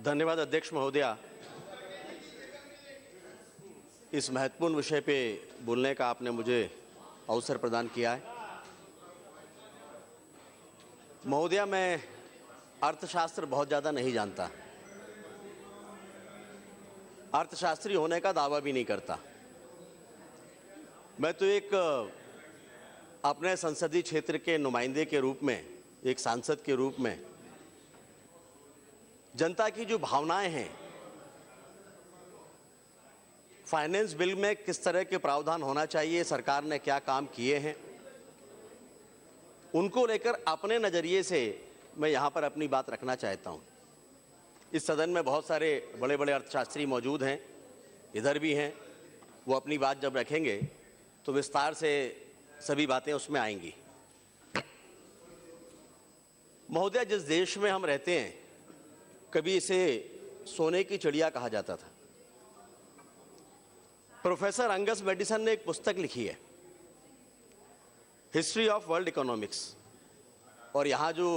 धन्यवाद अध्यक्ष महोदया। इस महत्वपूर्ण विषय पे बोलने का आपने मुझे अवसर प्रदान किया है। महोदया, मैं अर्थशास्त्र बहुत ज़्यादा नहीं जानता, अर्थशास्त्री होने का दावा भी नहीं करता। मैं तो एक अपने संसदीय क्षेत्र के नुमाइंदे के रूप में, एक सांसद के रूप में जनता की जो भावनाएं हैं, फाइनेंस बिल में किस तरह के प्रावधान होना चाहिए, सरकार ने क्या काम किए हैं, उनको लेकर अपने नज़रिए से मैं यहाँ पर अपनी बात रखना चाहता हूँ। इस सदन में बहुत सारे बड़े बड़े अर्थशास्त्री मौजूद हैं, इधर भी हैं। वो अपनी बात जब रखेंगे तो विस्तार से सभी बातें उसमें आएंगी। महोदया, जिस देश में हम रहते हैं, कभी इसे सोने की चिड़िया कहा जाता था। प्रोफेसर अंगस मैडिसन ने एक पुस्तक लिखी है, हिस्ट्री ऑफ वर्ल्ड इकोनॉमिक्स, और यहाँ जो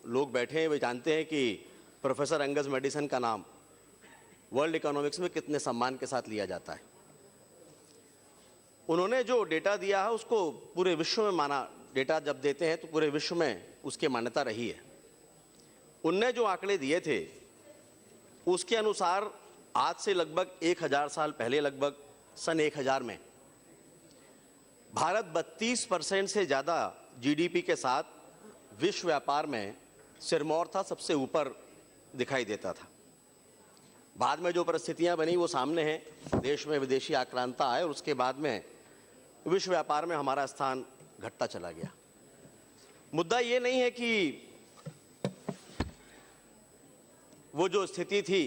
लोग बैठे हैं वे जानते हैं कि प्रोफेसर अंगस मैडिसन का नाम वर्ल्ड इकोनॉमिक्स में कितने सम्मान के साथ लिया जाता है। उन्होंने जो डेटा दिया है उसको पूरे विश्व में माना, डेटा जब देते हैं तो पूरे विश्व में उसकी मान्यता रही है। उनने जो आंकड़े दिए थे उसके अनुसार आज से लगभग 1000 साल पहले, लगभग सन 1000 में भारत 32% से ज़्यादा जीडीपी के साथ विश्व व्यापार में सिरमौर था, सबसे ऊपर दिखाई देता था। बाद में जो परिस्थितियां बनी वो सामने हैं, देश में विदेशी आक्रांता आए और उसके बाद में विश्व व्यापार में हमारा स्थान घटता चला गया। मुद्दा ये नहीं है कि वो जो स्थिति थी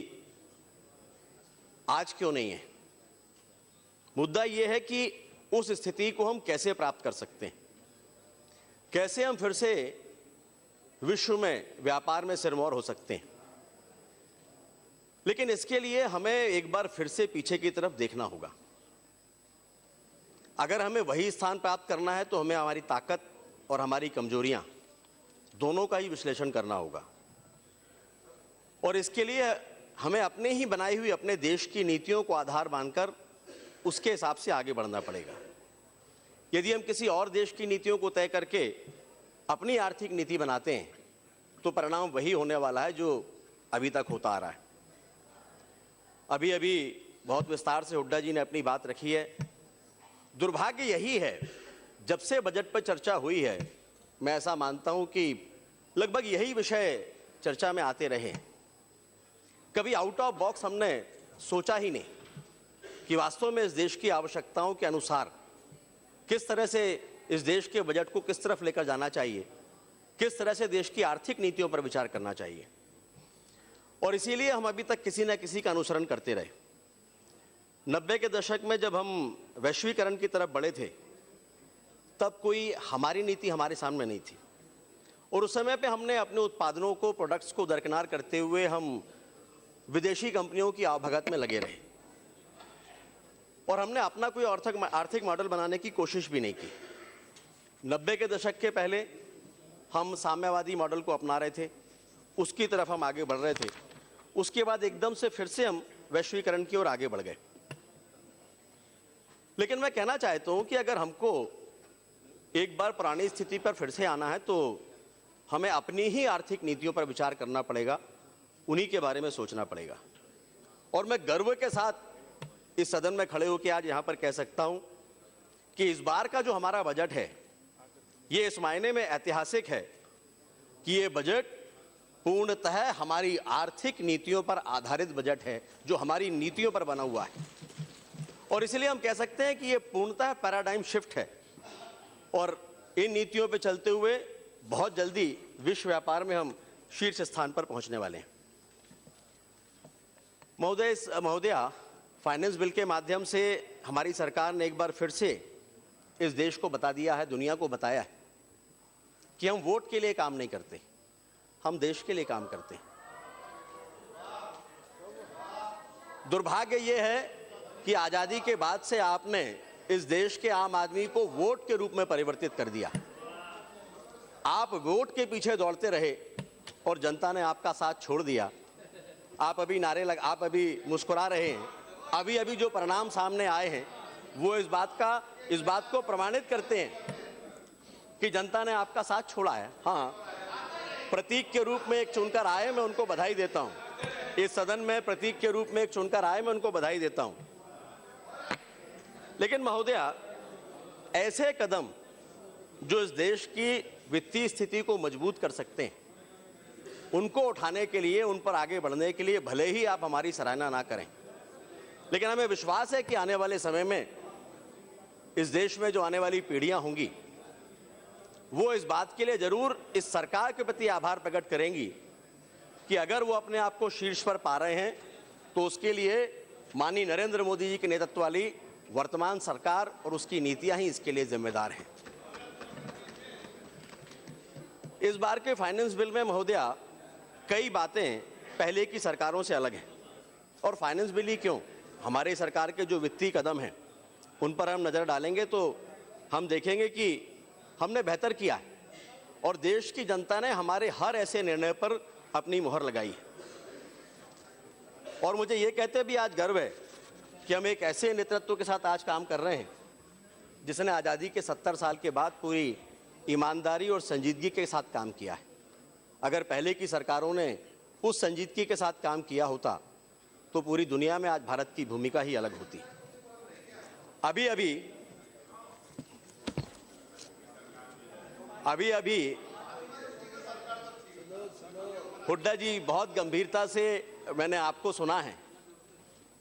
आज क्यों नहीं है, मुद्दा ये है कि उस स्थिति को हम कैसे प्राप्त कर सकते हैं, कैसे हम फिर से विश्व में व्यापार में सिरमौर हो सकते हैं। लेकिन इसके लिए हमें एक बार फिर से पीछे की तरफ देखना होगा। अगर हमें वही स्थान प्राप्त करना है तो हमें हमारी ताकत और हमारी कमजोरियां दोनों का ही विश्लेषण करना होगा, और इसके लिए हमें अपने ही बनाई हुई अपने देश की नीतियों को आधार मानकर उसके हिसाब से आगे बढ़ना पड़ेगा। यदि हम किसी और देश की नीतियों को तय करके अपनी आर्थिक नीति बनाते हैं तो परिणाम वही होने वाला है जो अभी तक होता आ रहा है। अभी अभी बहुत विस्तार से हुड्डा जी ने अपनी बात रखी है। दुर्भाग्य यही है, जब से बजट पर चर्चा हुई है, मैं ऐसा मानता हूं कि लगभग यही विषय चर्चा में आते रहे। कभी आउट ऑफ बॉक्स हमने सोचा ही नहीं कि वास्तव में इस देश की आवश्यकताओं के अनुसार किस तरह से इस देश के बजट को किस तरफ लेकर जाना चाहिए, किस तरह से देश की आर्थिक नीतियों पर विचार करना चाहिए। और इसीलिए हम अभी तक किसी न किसी का अनुसरण करते रहे। 90 के दशक में जब हम वैश्वीकरण की तरफ बढ़े थे तब कोई हमारी नीति हमारे सामने नहीं थी, और उस समय पे हमने अपने उत्पादनों को, प्रोडक्ट्स को दरकिनार करते हुए हम विदेशी कंपनियों की आवभगत में लगे रहे, और हमने अपना कोई आर्थिक मॉडल बनाने की कोशिश भी नहीं की। 90 के दशक के पहले हम साम्यवादी मॉडल को अपना रहे थे, उसकी तरफ हम आगे बढ़ रहे थे। उसके बाद एकदम से फिर से हम वैश्वीकरण की ओर आगे बढ़ गए। लेकिन मैं कहना चाहता हूं कि अगर हमको एक बार पुरानी स्थिति पर फिर से आना है तो हमें अपनी ही आर्थिक नीतियों पर विचार करना पड़ेगा, उन्हीं के बारे में सोचना पड़ेगा। और मैं गर्व के साथ इस सदन में खड़े होकर आज यहां पर कह सकता हूं कि इस बार का जो हमारा बजट है ये इस मायने में ऐतिहासिक है कि ये बजट पूर्णतः हमारी आर्थिक नीतियों पर आधारित बजट है, जो हमारी नीतियों पर बना हुआ है। और इसलिए हम कह सकते हैं कि ये पूर्णतः पैराडाइम शिफ्ट है, और इन नीतियों पर चलते हुए बहुत जल्दी विश्व व्यापार में हम शीर्ष स्थान पर पहुंचने वाले हैं। महोदया, फाइनेंस बिल के माध्यम से हमारी सरकार ने एक बार फिर से इस देश को बता दिया है, दुनिया को बताया है कि हम वोट के लिए काम नहीं करते, हम देश के लिए काम करते हैं। दुर्भाग्य ये है कि आज़ादी के बाद से आपने इस देश के आम आदमी को वोट के रूप में परिवर्तित कर दिया। आप वोट के पीछे दौड़ते रहे और जनता ने आपका साथ छोड़ दिया, आप अभी आप अभी मुस्कुरा रहे हैं, अभी अभी जो परिणाम सामने आए हैं वो इस बात को प्रमाणित करते हैं कि जनता ने आपका साथ छोड़ा है। हाँ, प्रतीक के रूप में एक चुनकर आए, मैं उनको बधाई देता हूं। इस सदन में प्रतीक के रूप में एक चुनकर आए, मैं उनको बधाई देता हूं। लेकिन महोदया, ऐसे कदम जो इस देश की वित्तीय स्थिति को मजबूत कर सकते हैं, उनको उठाने के लिए, उन पर आगे बढ़ने के लिए भले ही आप हमारी सराहना ना करें, लेकिन हमें विश्वास है कि आने वाले समय में इस देश में जो आने वाली पीढ़ियां होंगी वो इस बात के लिए जरूर इस सरकार के प्रति आभार प्रकट करेंगी कि अगर वो अपने आप को शीर्ष पर पा रहे हैं तो उसके लिए माननीय नरेंद्र मोदी जी के नेतृत्व वाली वर्तमान सरकार और उसकी नीतियां ही इसके लिए जिम्मेदार हैं। इस बार के फाइनेंस बिल में महोदया कई बातें पहले की सरकारों से अलग हैं। और फाइनेंस बिल ही क्यों, हमारे सरकार के जो वित्तीय कदम हैं उन पर हम नज़र डालेंगे तो हम देखेंगे कि हमने बेहतर किया है और देश की जनता ने हमारे हर ऐसे निर्णय पर अपनी मुहर लगाई है। और मुझे ये कहते भी आज गर्व है कि हम एक ऐसे नेतृत्व के साथ आज काम कर रहे हैं जिसने आज़ादी के 70 साल के बाद पूरी ईमानदारी और संजीदगी के साथ काम किया है। अगर पहले की सरकारों ने उस संजीदगी के साथ काम किया होता तो पूरी दुनिया में आज भारत की भूमिका ही अलग होती। अभी हुड्डा जी, बहुत गंभीरता से मैंने आपको सुना है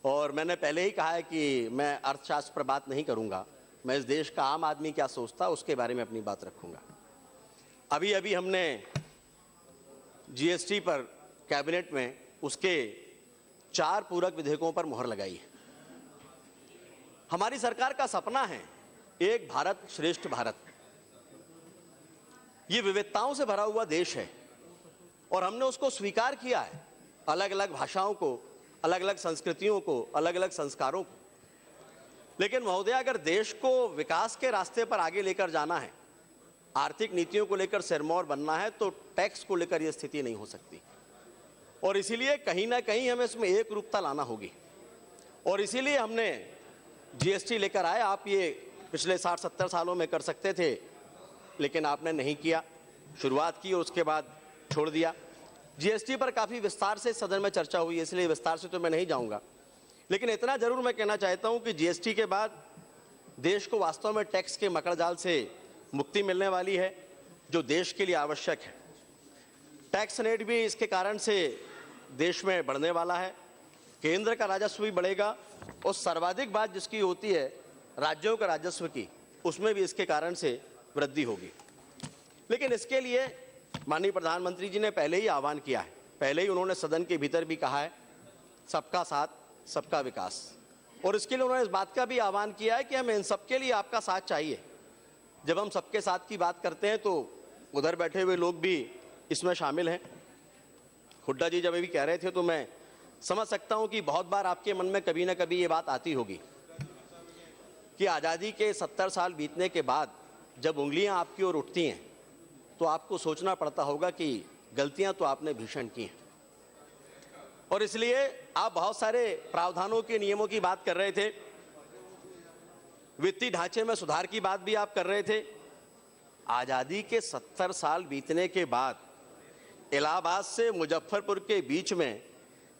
और मैंने पहले ही कहा है कि मैं अर्थशास्त्र पर बात नहीं करूंगा, मैं इस देश का आम आदमी क्या सोचता उसके बारे में अपनी बात रखूंगा। अभी हमने जीएसटी पर कैबिनेट में उसके 4 पूरक विधेयकों पर मुहर लगाई है। हमारी सरकार का सपना है एक भारत श्रेष्ठ भारत। ये विविधताओं से भरा हुआ देश है और हमने उसको स्वीकार किया है, अलग अलग भाषाओं को, अलग अलग संस्कृतियों को, अलग अलग संस्कारों को। लेकिन महोदय, अगर देश को विकास के रास्ते पर आगे लेकर जाना है, आर्थिक नीतियों को लेकर सिरमौर बनना है, तो टैक्स को लेकर यह स्थिति नहीं हो सकती। और इसीलिए कहीं ना कहीं हमें इसमें एक रूपता लाना होगी और इसीलिए हमने जीएसटी लेकर आए। आप ये पिछले 60-70 सालों में कर सकते थे, लेकिन आपने नहीं किया, शुरुआत की और उसके बाद छोड़ दिया। जीएसटी पर काफ़ी विस्तार से सदन में चर्चा हुई, इसलिए विस्तार से तो मैं नहीं जाऊंगा, लेकिन इतना जरूर मैं कहना चाहता हूं कि जीएसटी के बाद देश को वास्तव में टैक्स के मकड़जाल से मुक्ति मिलने वाली है, जो देश के लिए आवश्यक है। टैक्स रेट भी इसके कारण से देश में बढ़ने वाला है, केंद्र का राजस्व भी बढ़ेगा और सर्वाधिक बात जिसकी होती है राज्यों का राजस्व की, उसमें भी इसके कारण से वृद्धि होगी। लेकिन इसके लिए माननीय प्रधानमंत्री जी ने पहले ही आह्वान किया है, पहले ही उन्होंने सदन के भीतर भी कहा है, सबका साथ सबका विकास। और इसके लिए उन्होंने इस बात का भी आह्वान किया है कि हमें इन सबके लिए आपका साथ चाहिए। जब हम सबके साथ की बात करते हैं तो उधर बैठे हुए लोग भी इसमें शामिल हैं। हुड्डा जी जब अभी कह रहे थे तो मैं समझ सकता हूं कि बहुत बार आपके मन में कभी ना कभी ये बात आती होगी कि आज़ादी के 70 साल बीतने के बाद जब उंगलियां आपकी ओर उठती हैं तो आपको सोचना पड़ता होगा कि गलतियां तो आपने भीषण की हैं। और इसलिए आप बहुत सारे प्रावधानों के नियमों की बात कर रहे थे, वित्तीय ढांचे में सुधार की बात भी आप कर रहे थे। आज़ादी के 70 साल बीतने के बाद इलाहाबाद से मुजफ्फरपुर के बीच में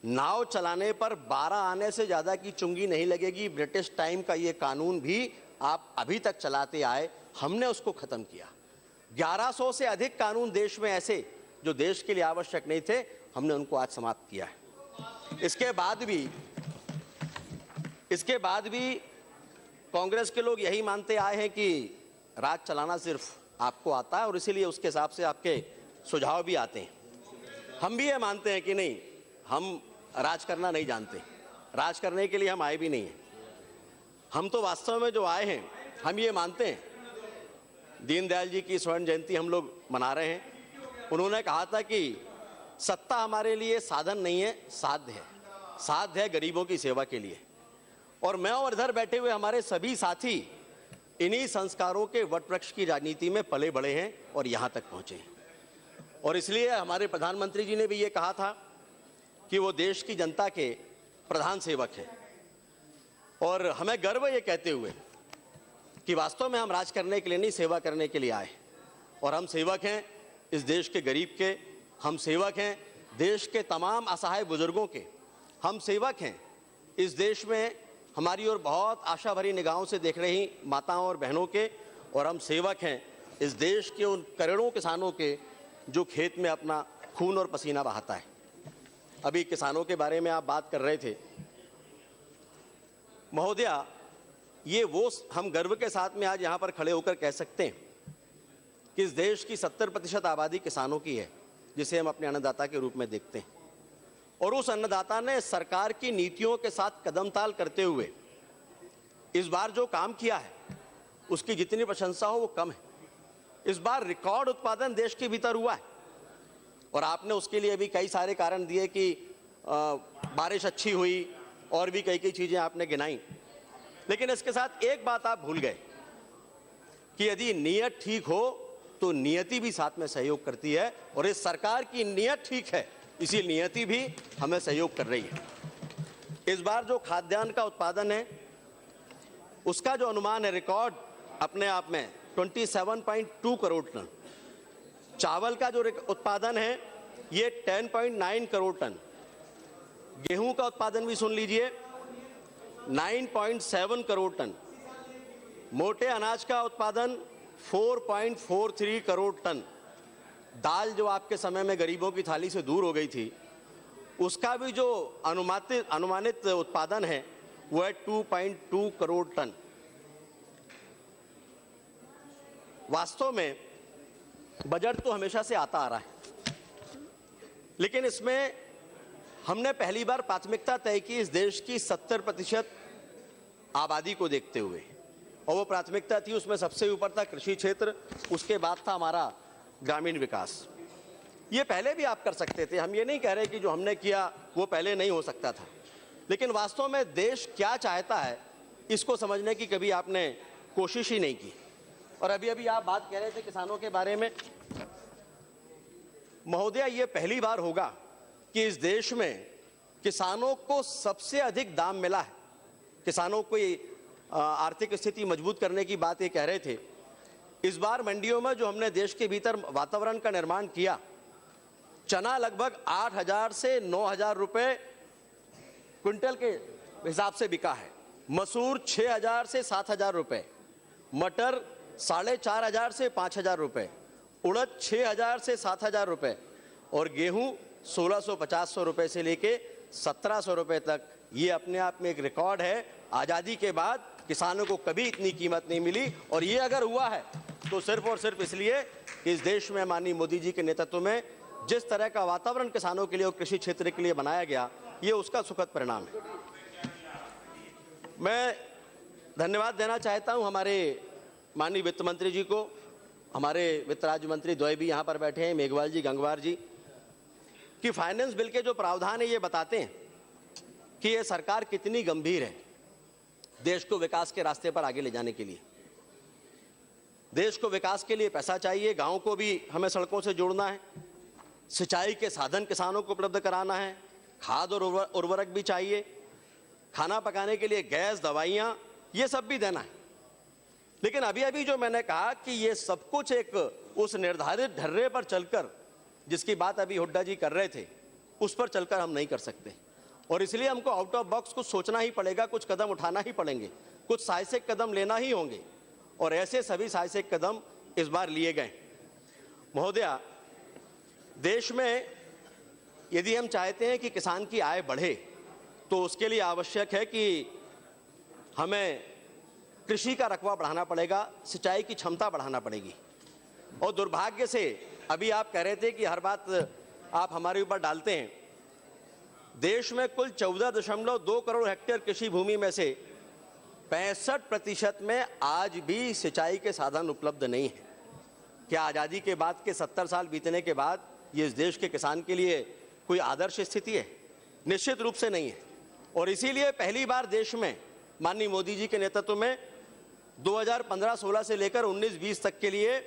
नाव चलाने पर 12 आने से ज़्यादा की चुंगी नहीं लगेगी, ब्रिटिश टाइम का ये कानून भी आप अभी तक चलाते आए, हमने उसको ख़त्म किया। 1100 से अधिक कानून देश में ऐसे जो देश के लिए आवश्यक नहीं थे, हमने उनको आज समाप्त किया है। इसके बाद भी कांग्रेस के लोग यही मानते आए हैं कि राज चलाना सिर्फ आपको आता है और इसीलिए उसके हिसाब से आपके सुझाव भी आते हैं। हम भी ये मानते हैं कि नहीं, हम राज करना नहीं जानते, राज करने के लिए हम आए भी नहीं हैं। हम तो वास्तव में जो आए हैं, हम ये मानते हैं, दीनदयाल जी की स्वर्ण जयंती हम लोग मना रहे हैं। उन्होंने कहा था कि सत्ता हमारे लिए साधन नहीं है, साध्य है, साध्य है गरीबों की सेवा के लिए। और मैं और इधर बैठे हुए हमारे सभी साथी इन्हीं संस्कारों के वटवृक्ष की राजनीति में पले बढ़े हैं और यहाँ तक पहुँचे हैं। और इसलिए हमारे प्रधानमंत्री जी ने भी ये कहा था कि वो देश की जनता के प्रधान सेवक हैं। और हमें गर्व ये कहते हुए कि वास्तव में हम राज करने के लिए नहीं, सेवा करने के लिए आए। और हम सेवक हैं इस देश के गरीब के, हम सेवक हैं देश के तमाम असहाय बुजुर्गों के, हम सेवक हैं इस देश में हमारी ओर बहुत आशा भरी निगाहों से देख रही माताओं और बहनों के, और हम सेवक हैं इस देश के उन करोड़ों किसानों के जो खेत में अपना खून और पसीना बहाता है। अभी किसानों के बारे में आप बात कर रहे थे महोदया, ये वो हम गर्व के साथ में आज यहाँ पर खड़े होकर कह सकते हैं कि इस देश की 70% आबादी किसानों की है, जिसे हम अपने अन्नदाता के रूप में देखते हैं। और उस अन्नदाता ने सरकार की नीतियों के साथ कदम ताल करते हुए इस बार जो काम किया है उसकी जितनी प्रशंसा हो वो कम है। इस बार रिकॉर्ड उत्पादन देश के भीतर हुआ है, और आपने उसके लिए भी कई सारे कारण दिए कि बारिश अच्छी हुई और भी कई चीजें आपने गिनाई। लेकिन इसके साथ एक बात आप भूल गए कि यदि नीयत ठीक हो तो नियति भी साथ में सहयोग करती है, और इस सरकार की नियत ठीक है, इसी नियति भी हमें सहयोग कर रही है। इस बार जो खाद्यान्न का उत्पादन है उसका जो अनुमान है रिकॉर्ड अपने आप में 27.2 करोड़ टन। चावल का जो उत्पादन है ये 10.9 करोड़ टन। गेहूं का उत्पादन भी सुन लीजिए 9.7 करोड़ टन। मोटे अनाज का उत्पादन 4.43 करोड़ टन। दाल जो आपके समय में गरीबों की थाली से दूर हो गई थी, उसका भी जो अनुमानित उत्पादन है वो है 2.2 करोड़ टन। वास्तव में बजट तो हमेशा से आता आ रहा है, लेकिन इसमें हमने पहली बार प्राथमिकता तय की इस देश की 70% आबादी को देखते हुए, और वो प्राथमिकता थी, उसमें सबसे ऊपर था कृषि क्षेत्र, उसके बाद था हमारा ग्रामीण विकास। ये पहले भी आप कर सकते थे, हम ये नहीं कह रहे कि जो हमने किया वो पहले नहीं हो सकता था, लेकिन वास्तव में देश क्या चाहता है इसको समझने की कभी आपने कोशिश ही नहीं की। और अभी अभी आप बात कह रहे थे किसानों के बारे में महोदया, ये पहली बार होगा कि इस देश में किसानों को सबसे अधिक दाम मिला है। किसानों को आर्थिक स्थिति मजबूत करने की बात ये कह रहे थे। इस बार मंडियों में जो हमने देश के भीतर वातावरण का निर्माण किया, चना लगभग 8,000 से 9,000 रुपए क्विंटल के हिसाब से बिका है, मसूर 6,000 से 7,000 रुपए, मटर 4,500 से 5,000 रुपए, उड़द 6,000 से 7,000 रुपए, और गेहूं 1,650 रुपए से लेके 1,700 रुपए तक। ये अपने आप में एक रिकॉर्ड है। आज़ादी के बाद किसानों को कभी इतनी कीमत नहीं मिली, और ये अगर हुआ है तो सिर्फ और सिर्फ इसलिए कि इस देश में माननीय मोदी जी के नेतृत्व में जिस तरह का वातावरण किसानों के लिए और कृषि क्षेत्र के लिए बनाया गया, ये उसका सुखद परिणाम है। मैं धन्यवाद देना चाहता हूं हमारे माननीय वित्त मंत्री जी को, हमारे वित्त राज्य मंत्री द्वय भी यहाँ पर बैठे हैं, मेघवाल जी, गंगवार जी, कि फाइनेंस बिल के जो प्रावधान है ये बताते हैं कि ये सरकार कितनी गंभीर है देश को विकास के रास्ते पर आगे ले जाने के लिए। देश को विकास के लिए पैसा चाहिए, गांव को भी हमें सड़कों से जोड़ना है, सिंचाई के साधन किसानों को उपलब्ध कराना है, खाद और उर्वरक भी चाहिए, खाना पकाने के लिए गैस, दवाइयाँ, ये सब भी देना है। लेकिन अभी अभी जो मैंने कहा कि ये सब कुछ एक उस निर्धारित ढर्रे पर चलकर, जिसकी बात अभी हुड्डा जी कर रहे थे, उस पर चलकर हम नहीं कर सकते, और इसलिए हमको आउट ऑफ बॉक्स कुछ सोचना ही पड़ेगा, कुछ कदम उठाना ही पड़ेंगे, कुछ साहसिक कदम लेना ही होंगे, और ऐसे सभी साहसिक कदम इस बार लिए गए। महोदया, देश में यदि हम चाहते हैं कि किसान की आय बढ़े तो उसके लिए आवश्यक है कि हमें कृषि का रकबा बढ़ाना पड़ेगा, सिंचाई की क्षमता बढ़ाना पड़ेगी। और दुर्भाग्य से अभी आप कह रहे थे कि हर बात आप हमारे ऊपर डालते हैं। देश में कुल 14.2 करोड़ हेक्टेयर कृषि भूमि में से 65% में आज भी सिंचाई के साधन उपलब्ध नहीं है। क्या आज़ादी के बाद के 70 साल बीतने के बाद ये इस देश के किसान के लिए कोई आदर्श स्थिति है? निश्चित रूप से नहीं है। और इसीलिए पहली बार देश में माननीय मोदी जी के नेतृत्व में 2015-16 से लेकर 19-20 तक के लिए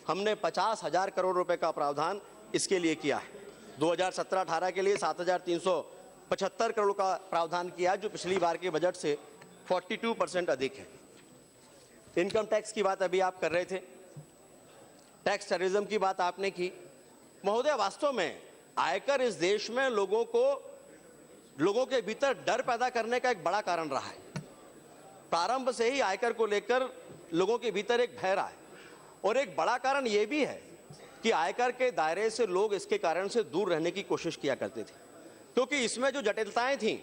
हमने 50,000 करोड़ रुपए का प्रावधान इसके लिए किया है। 2017-18 के लिए 7,375 करोड़ का प्रावधान किया है, जो पिछली बार के बजट से 42% अधिक है। इनकम टैक्स की बात अभी आप कर रहे थे, टैक्स टेररिज्म की बात आपने की। महोदय, वास्तव में आयकर इस देश में लोगों के भीतर डर पैदा करने का एक बड़ा कारण रहा है। प्रारंभ से ही आयकर को लेकर लोगों के भीतर एक भय रहा है, और एक बड़ा कारण यह भी है कि आयकर के दायरे से लोग इसके कारण से दूर रहने की कोशिश किया करते थे, क्योंकि इसमें जो जटिलताएं थीं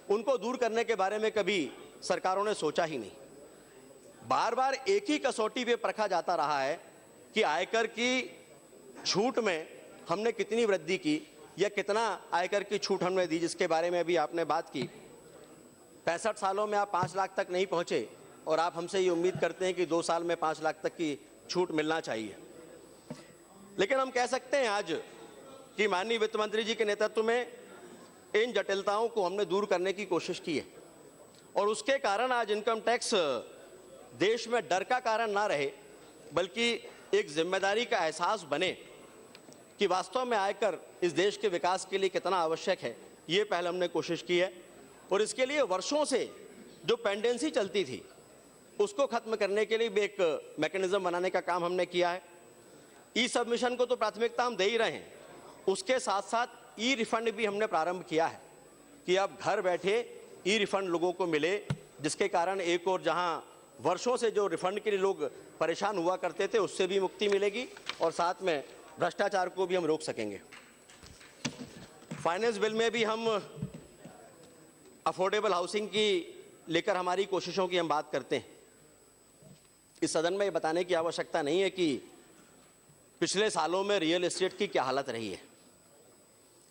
उनको दूर करने के बारे में कभी सरकारों ने सोचा ही नहीं। बार बार एक ही कसौटी पे परखा जाता रहा है कि आयकर की छूट में हमने कितनी वृद्धि की या कितना आयकर की छूट हमने दी, जिसके बारे में अभी आपने बात की। 65 सालों में आप 5 लाख तक नहीं पहुंचे, और आप हमसे ये उम्मीद करते हैं कि 2 साल में 5 लाख तक की छूट मिलना चाहिए। लेकिन हम कह सकते हैं आज कि माननीय वित्त मंत्री जी के नेतृत्व में इन जटिलताओं को हमने दूर करने की कोशिश की है, और उसके कारण आज इनकम टैक्स देश में डर का कारण ना रहे, बल्कि एक जिम्मेदारी का एहसास बने कि वास्तव में आयकर इस देश के विकास के लिए कितना आवश्यक है। ये पहले हमने कोशिश की है, और इसके लिए वर्षों से जो पेंडेंसी चलती थी उसको खत्म करने के लिए भी एक मैकेनिज्म बनाने का काम हमने किया है। ई सबमिशन को तो प्राथमिकता हम दे ही रहे हैं, उसके साथ साथ ई रिफंड भी हमने प्रारंभ किया है कि अब घर बैठे ई रिफंड लोगों को मिले, जिसके कारण एक और जहां वर्षों से जो रिफंड के लिए लोग परेशान हुआ करते थे उससे भी मुक्ति मिलेगी, और साथ में भ्रष्टाचार को भी हम रोक सकेंगे। फाइनेंस बिल में भी हम अफोर्डेबल हाउसिंग की लेकर हमारी कोशिशों की हम बात करते हैं। इस सदन में ये बताने की आवश्यकता नहीं है कि पिछले सालों में रियल एस्टेट की क्या हालत रही है।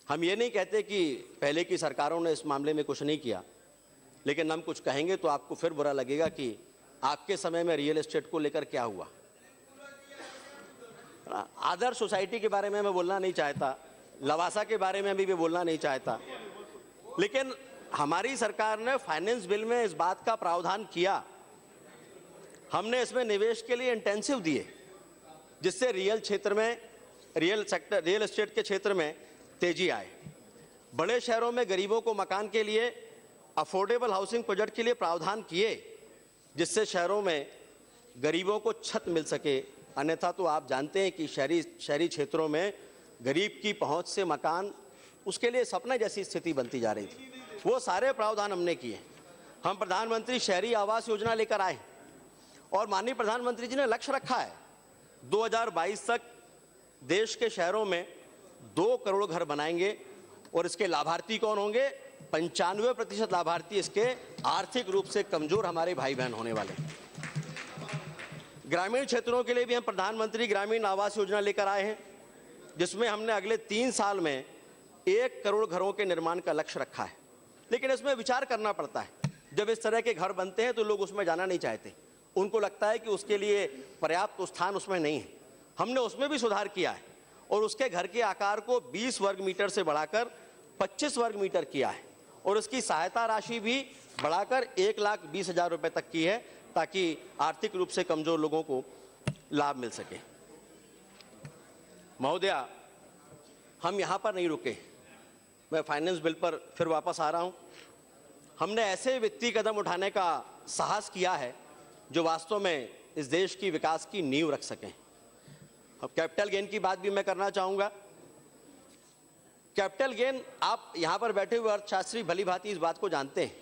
हम ये नहीं कहते कि पहले की सरकारों ने इस मामले में कुछ नहीं किया, लेकिन हम कुछ कहेंगे तो आपको फिर बुरा लगेगा कि आपके समय में रियल एस्टेट को लेकर क्या हुआ। आदर्श सोसाइटी के बारे में मैं बोलना नहीं चाहता, लवासा के बारे में भी बोलना नहीं चाहता, लेकिन हमारी सरकार ने फाइनेंस बिल में इस बात का प्रावधान किया, हमने इसमें निवेश के लिए इंटेंसिव दिए, जिससे रियल एस्टेट के क्षेत्र में तेजी आए। बड़े शहरों में गरीबों को मकान के लिए अफोर्डेबल हाउसिंग प्रोजेक्ट के लिए प्रावधान किए, जिससे शहरों में गरीबों को छत मिल सके। अन्यथा तो आप जानते हैं कि शहरी क्षेत्रों में गरीब की पहुंच से मकान उसके लिए सपने जैसी स्थिति बनती जा रही थी। वो सारे प्रावधान हमने किए। हम प्रधानमंत्री शहरी आवास योजना लेकर आए, और माननीय प्रधानमंत्री जी ने लक्ष्य रखा है 2022 तक देश के शहरों में 2 करोड़ घर बनाएंगे, और इसके लाभार्थी कौन होंगे? 95% लाभार्थी इसके आर्थिक रूप से कमजोर हमारे भाई बहन होने वाले। ग्रामीण क्षेत्रों के लिए भी हम प्रधानमंत्री ग्रामीण आवास योजना लेकर आए हैं, जिसमें हमने अगले 3 साल में 1 करोड़ घरों के निर्माण का लक्ष्य रखा है। लेकिन इसमें विचार करना पड़ता है। जब इस तरह के घर बनते हैं तो लोग उसमें जाना नहीं चाहते, उनको लगता है कि उसके लिए पर्याप्त स्थान उसमें नहीं है। हमने उसमें भी सुधार किया है, और उसके घर के आकार को 20 वर्ग मीटर से बढ़ाकर 25 वर्ग मीटर किया है, और उसकी सहायता राशि भी बढ़ाकर 1,20,000 रुपए तक की है, ताकि आर्थिक रूप से कमजोर लोगों को लाभ मिल सके। महोदया, हम यहाँ पर नहीं रुके, मैं फाइनेंस बिल पर फिर वापस आ रहा हूँ। हमने ऐसे वित्तीय कदम उठाने का साहस किया है जो वास्तव में इस देश की विकास की नींव रख सकें। अब कैपिटल गेन की बात भी मैं करना चाहूँगा। कैपिटल गेन, आप यहाँ पर बैठे हुए अर्थशास्त्री भली भांति इस बात को जानते हैं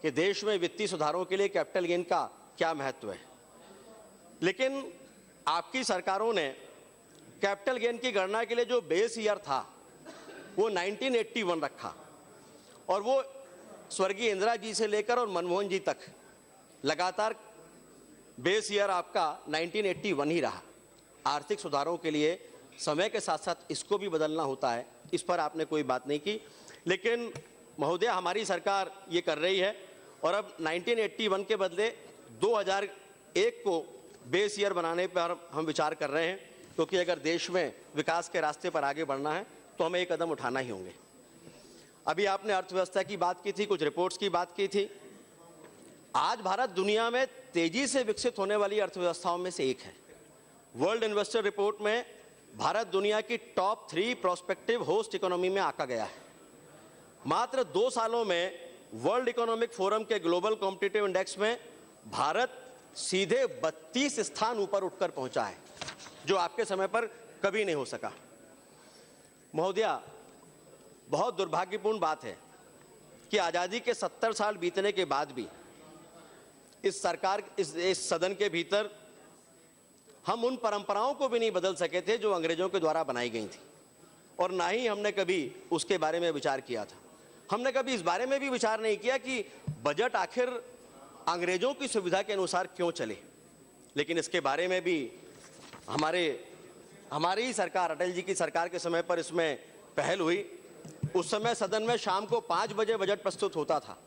कि देश में वित्तीय सुधारों के लिए कैपिटल गेन का क्या महत्व है, लेकिन आपकी सरकारों ने कैपिटल गेन की गणना के लिए जो बेस ईयर था वो 1981 रखा, और वो स्वर्गीय इंदिरा जी से लेकर और मनमोहन जी तक लगातार बेस ईयर आपका 1981 ही रहा। आर्थिक सुधारों के लिए समय के साथ साथ इसको भी बदलना होता है, इस पर आपने कोई बात नहीं की। लेकिन महोदय, हमारी सरकार ये कर रही है, और अब 1981 के बदले 2001 को बेस ईयर बनाने पर हम विचार कर रहे हैं, क्योंकि अगर देश में विकास के रास्ते पर आगे बढ़ना है तो हमें एक कदम उठाना ही होंगे। अभी आपने अर्थव्यवस्था की बात की थी, कुछ रिपोर्ट्स की बात की थी। आज भारत दुनिया में तेजी से विकसित होने वाली अर्थव्यवस्थाओं में से एक है। वर्ल्ड इन्वेस्टर रिपोर्ट में भारत दुनिया की टॉप 3 प्रोस्पेक्टिव होस्ट इकोनॉमी में आका गया है। मात्र 2 सालों में वर्ल्ड इकोनॉमिक फोरम के ग्लोबल कॉम्पिटिटिव इंडेक्स में भारत सीधे 32 स्थान ऊपर उठकर पहुंचा है, जो आपके समय पर कभी नहीं हो सका। महोदया, बहुत दुर्भाग्यपूर्ण बात है कि आज़ादी के 70 साल बीतने के बाद भी इस सरकार, इस सदन के भीतर हम उन परंपराओं को भी नहीं बदल सके थे जो अंग्रेजों के द्वारा बनाई गई थी, और ना ही हमने कभी उसके बारे में विचार किया था। हमने कभी इस बारे में भी विचार नहीं किया कि बजट आखिर अंग्रेजों की सुविधा के अनुसार क्यों चले। लेकिन इसके बारे में भी हमारी ही सरकार, अटल जी की सरकार के समय पर इसमें पहल हुई। उस समय सदन में शाम को 5 बजे बजट प्रस्तुत होता था।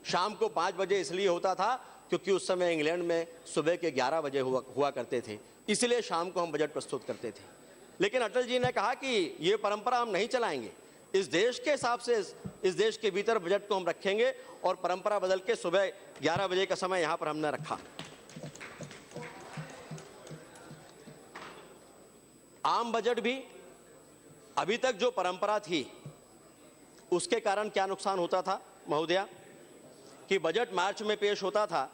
शाम को 5 बजे इसलिए होता था क्योंकि उस समय इंग्लैंड में सुबह के 11 बजे हुआ करते थे, इसलिए शाम को हम बजट प्रस्तुत करते थे। लेकिन अटल जी ने कहा कि ये परंपरा हम नहीं चलाएंगे, इस देश के हिसाब से इस देश के भीतर बजट को हम रखेंगे, और परंपरा बदल के सुबह 11 बजे का समय यहां पर हमने रखा। आम बजट भी अभी तक जो परंपरा थी उसके कारण क्या नुकसान होता था महोदया, कि बजट मार्च में पेश होता था,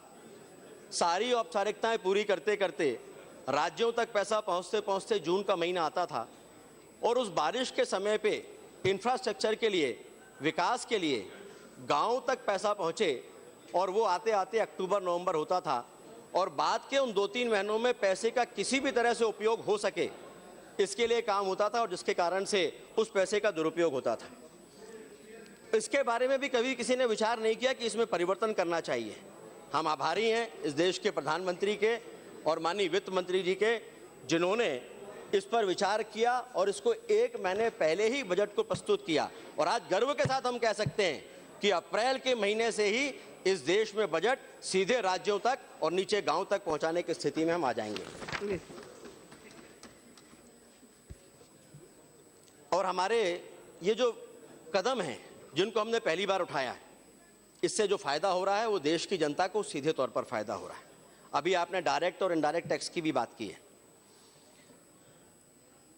सारी औपचारिकताएं पूरी करते करते राज्यों तक पैसा पहुंचते पहुंचते जून का महीना आता था, और उस बारिश के समय पे इंफ्रास्ट्रक्चर के लिए, विकास के लिए गांव तक पैसा पहुंचे, और वो आते आते अक्टूबर नवंबर होता था, और बाद के उन 2-3 महीनों में पैसे का किसी भी तरह से उपयोग हो सके इसके लिए काम होता था, और जिसके कारण से उस पैसे का दुरुपयोग होता था। इसके बारे में भी कभी किसी ने विचार नहीं किया कि इसमें परिवर्तन करना चाहिए। हम आभारी हैं इस देश के प्रधानमंत्री के और माननीय वित्त मंत्री जी के, जिन्होंने इस पर विचार किया और इसको 1 महीने पहले ही बजट को प्रस्तुत किया। और आज गर्व के साथ हम कह सकते हैं कि अप्रैल के महीने से ही इस देश में बजट सीधे राज्यों तक और नीचे गांव तक पहुंचाने की स्थिति में हम आ जाएंगे। और हमारे ये जो कदम हैं जिनको हमने पहली बार उठाया है, इससे जो फायदा हो रहा है वो देश की जनता को सीधे तौर पर फायदा हो रहा है। अभी आपने डायरेक्ट और इनडायरेक्ट टैक्स की भी बात की है।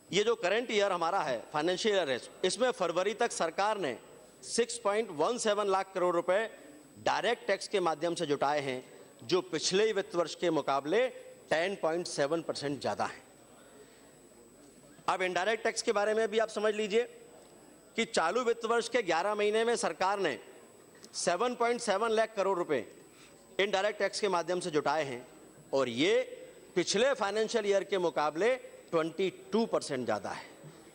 ये जो करंट ईयर हमारा है, फाइनेंशियल ईयर है, इसमें फरवरी तक सरकार ने 6.17 लाख करोड़ रुपए डायरेक्ट टैक्स के माध्यम से जुटाए हैं, जो पिछले वित्त वर्ष के मुकाबले 10.7% ज्यादा है। अब इनडायरेक्ट टैक्स के बारे में भी आप समझ लीजिए कि चालू वित्त वर्ष के 11 महीने में सरकार ने 7.7 लाख करोड़ रुपए इनडायरेक्ट टैक्स के माध्यम से जुटाए हैं, और ये पिछले फाइनेंशियल ईयर के मुकाबले 22% ज्यादा है।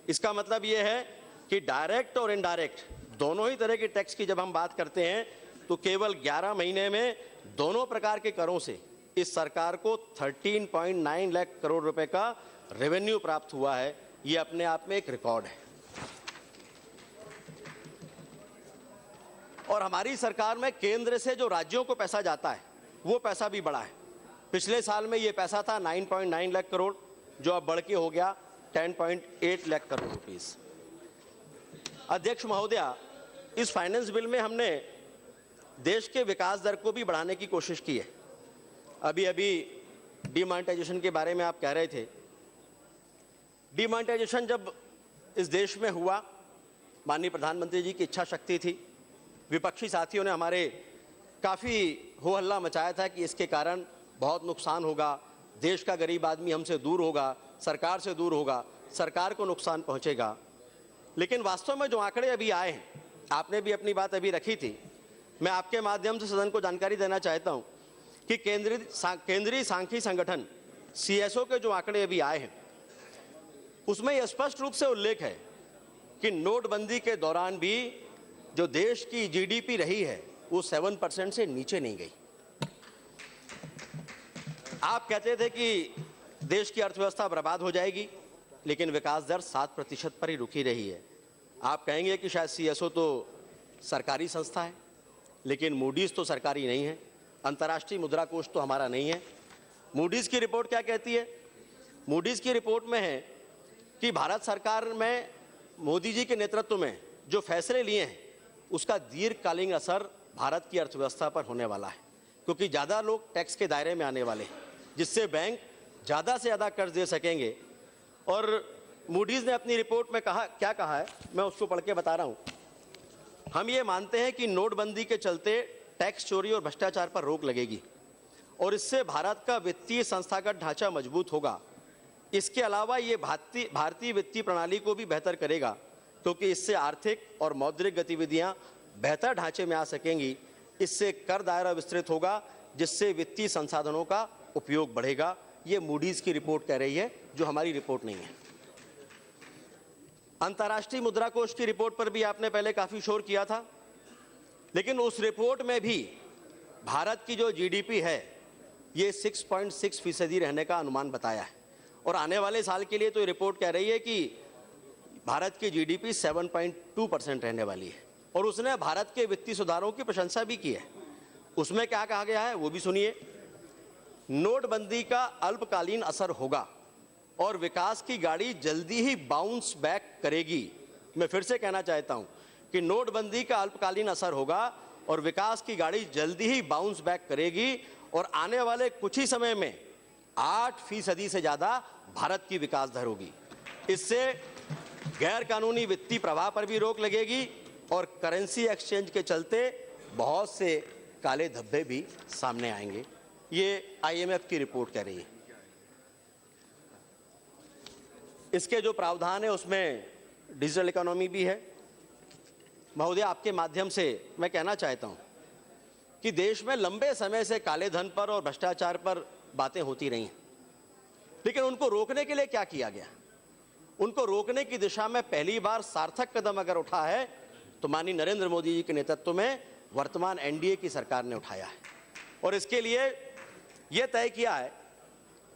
इसका मतलब ये है कि डायरेक्ट और इनडायरेक्ट दोनों ही तरह के टैक्स की जब हम बात करते हैं तो केवल 11 महीने में दोनों प्रकार के करों से इस सरकार को 13.9 लाख करोड़ रुपए का रेवेन्यू प्राप्त हुआ है। ये अपने आप में एक रिकॉर्ड है। और हमारी सरकार में केंद्र से जो राज्यों को पैसा जाता है वो पैसा भी बढ़ा है। पिछले साल में ये पैसा था 9.9 लाख करोड़, जो अब बढ़ के हो गया 10.8 लाख करोड़ रुपीस। अध्यक्ष महोदया, इस फाइनेंस बिल में हमने देश के विकास दर को भी बढ़ाने की कोशिश की है। अभी डिमोनेटाइजेशन के बारे में आप कह रहे थे। डिमोनेटाइजेशन जब इस देश में हुआ, माननीय प्रधानमंत्री जी की इच्छा शक्ति थी। विपक्षी साथियों ने हमारे काफ़ी हो हल्ला मचाया था कि इसके कारण बहुत नुकसान होगा, देश का गरीब आदमी हमसे दूर होगा, सरकार से दूर होगा, सरकार को नुकसान पहुंचेगा। लेकिन वास्तव में जो आंकड़े अभी आए हैं, आपने भी अपनी बात अभी रखी थी, मैं आपके माध्यम से सदन को जानकारी देना चाहता हूं कि केंद्रीय सांख्यिकी संगठन CSO के जो आंकड़े अभी आए हैं उसमें यह स्पष्ट रूप से उल्लेख है कि नोटबंदी के दौरान भी जो देश की GDP रही है वो 7% से नीचे नहीं गई। आप कहते थे कि देश की अर्थव्यवस्था बर्बाद हो जाएगी, लेकिन विकास दर 7% पर ही रुकी रही है। आप कहेंगे कि शायद CSO तो सरकारी संस्था है, लेकिन मूडीज तो सरकारी नहीं है, अंतर्राष्ट्रीय मुद्रा कोष तो हमारा नहीं है। मूडीज की रिपोर्ट क्या कहती है? मूडीज की रिपोर्ट में है कि भारत सरकार में मोदी जी के नेतृत्व में जो फैसले लिए हैं उसका दीर्घकालीन असर भारत की अर्थव्यवस्था पर होने वाला है, क्योंकि ज़्यादा लोग टैक्स के दायरे में आने वाले हैं, जिससे बैंक ज़्यादा से ज़्यादा कर्ज दे सकेंगे। और मूडीज ने अपनी रिपोर्ट में कहा, क्या कहा है, मैं उसको पढ़ के बता रहा हूं। हम ये मानते हैं कि नोटबंदी के चलते टैक्स चोरी और भ्रष्टाचार पर रोक लगेगी और इससे भारत का वित्तीय संस्थागत ढांचा मजबूत होगा। इसके अलावा ये भारतीय वित्तीय प्रणाली को भी बेहतर करेगा, क्योंकि इससे आर्थिक और मौद्रिक गतिविधियां बेहतर ढांचे में आ सकेंगी। इससे कर दायरा विस्तृत होगा, जिससे वित्तीय संसाधनों का उपयोग बढ़ेगा। ये मूडीज की रिपोर्ट कह रही है, जो हमारी रिपोर्ट नहीं है। अंतर्राष्ट्रीय मुद्रा कोष की रिपोर्ट पर भी आपने पहले काफी शोर किया था, लेकिन उस रिपोर्ट में भी भारत की जो जीडीपी है ये 6.6% रहने का अनुमान बताया है और आने वाले साल के लिए तो ये रिपोर्ट कह रही है कि भारत की जीडीपी 7.2% रहने वाली है। और उसने भारत के वित्तीय सुधारों की प्रशंसा भी की है। उसमें क्या कहा गया है वो भी सुनिए। नोटबंदी का अल्पकालीन असर होगा और विकास की गाड़ी जल्दी ही बाउंस बैक करेगी। मैं फिर से कहना चाहता हूं कि नोटबंदी का अल्पकालीन असर होगा और विकास की गाड़ी जल्दी ही बाउंस बैक करेगी और आने वाले कुछ ही समय में 8% से ज्यादा भारत की विकास दर होगी। इससे गैर कानूनी वित्तीय प्रवाह पर भी रोक लगेगी और करेंसी एक्सचेंज के चलते बहुत से काले धब्बे भी सामने आएंगे। ये आईएमएफ की रिपोर्ट कह रही है। इसके जो प्रावधान है उसमें डिजिटल इकोनॉमी भी है। महोदय, आपके माध्यम से मैं कहना चाहता हूं कि देश में लंबे समय से काले धन पर और भ्रष्टाचार पर बातें होती रही हैं, लेकिन उनको रोकने के लिए क्या किया गया? उनको रोकने की दिशा में पहली बार सार्थक कदम अगर उठा है तो माननीय नरेंद्र मोदी जी के नेतृत्व में वर्तमान एनडीए की सरकार ने उठाया है। और इसके लिए यह तय किया है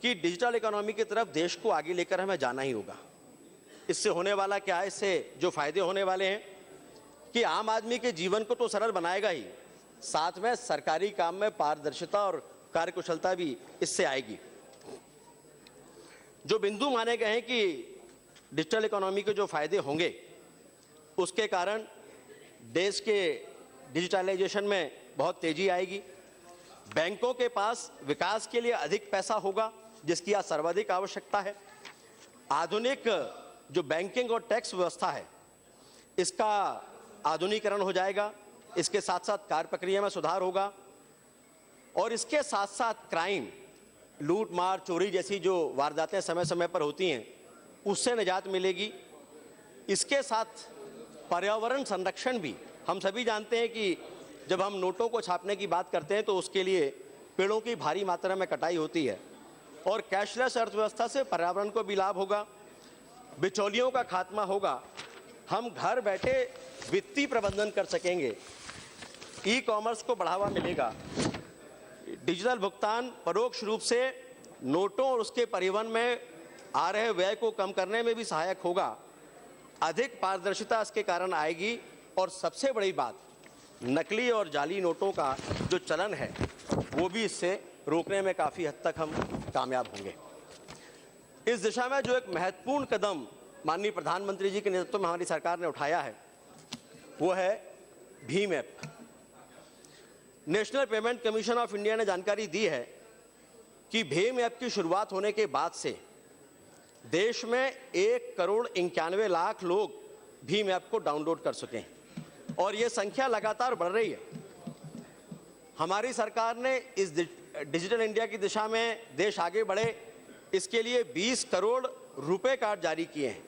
कि डिजिटल इकोनॉमी की तरफ देश को आगे लेकर हमें जाना ही होगा। इससे होने वाला क्या है? इससे जो फायदे होने वाले हैं कि आम आदमी के जीवन को तो सरल बनाएगा ही, साथ में सरकारी काम में पारदर्शिता और कार्यकुशलता भी इससे आएगी। जो बिंदु माने गए हैं कि डिजिटल इकोनॉमी के जो फायदे होंगे, उसके कारण देश के डिजिटलाइजेशन में बहुत तेजी आएगी। बैंकों के पास विकास के लिए अधिक पैसा होगा, जिसकी आज सर्वाधिक आवश्यकता है। आधुनिक जो बैंकिंग और टैक्स व्यवस्था है, इसका आधुनिकीकरण हो जाएगा। इसके साथ साथ कार्य प्रक्रिया में सुधार होगा और इसके साथ साथ क्राइम, लूट मार, चोरी जैसी जो वारदातें समय समय पर होती हैं, उससे निजात मिलेगी। इसके साथ पर्यावरण संरक्षण भी। हम सभी जानते हैं कि जब हम नोटों को छापने की बात करते हैं तो उसके लिए पेड़ों की भारी मात्रा में कटाई होती है और कैशलेस अर्थव्यवस्था से पर्यावरण को भी लाभ होगा, बिचौलियों का खात्मा होगा। हम घर बैठे वित्तीय प्रबंधन कर सकेंगे, ई कॉमर्स को बढ़ावा मिलेगा, डिजिटल भुगतान परोक्ष रूप से नोटों और उसके परिवहन में आ रहे व्यय को कम करने में भी सहायक होगा। अधिक पारदर्शिता इसके कारण आएगी और सबसे बड़ी बात, नकली और जाली नोटों का जो चलन है वो भी इससे रोकने में काफ़ी हद तक हम कामयाब होंगे। इस दिशा में जो एक महत्वपूर्ण कदम माननीय प्रधानमंत्री जी के नेतृत्व में हमारी सरकार ने उठाया है वो है Bhim app. National payment commission of India ने जानकारी दी है कि भीम ऐप की शुरुआत होने के बाद से देश में 1,91,00,000 लोग भीम ऐप को डाउनलोड कर सके और ये संख्या लगातार बढ़ रही है। हमारी सरकार ने इस डिजिटल इंडिया की दिशा में देश आगे बढ़े, इसके लिए 20 करोड़ रुपए कार्ड जारी किए हैं।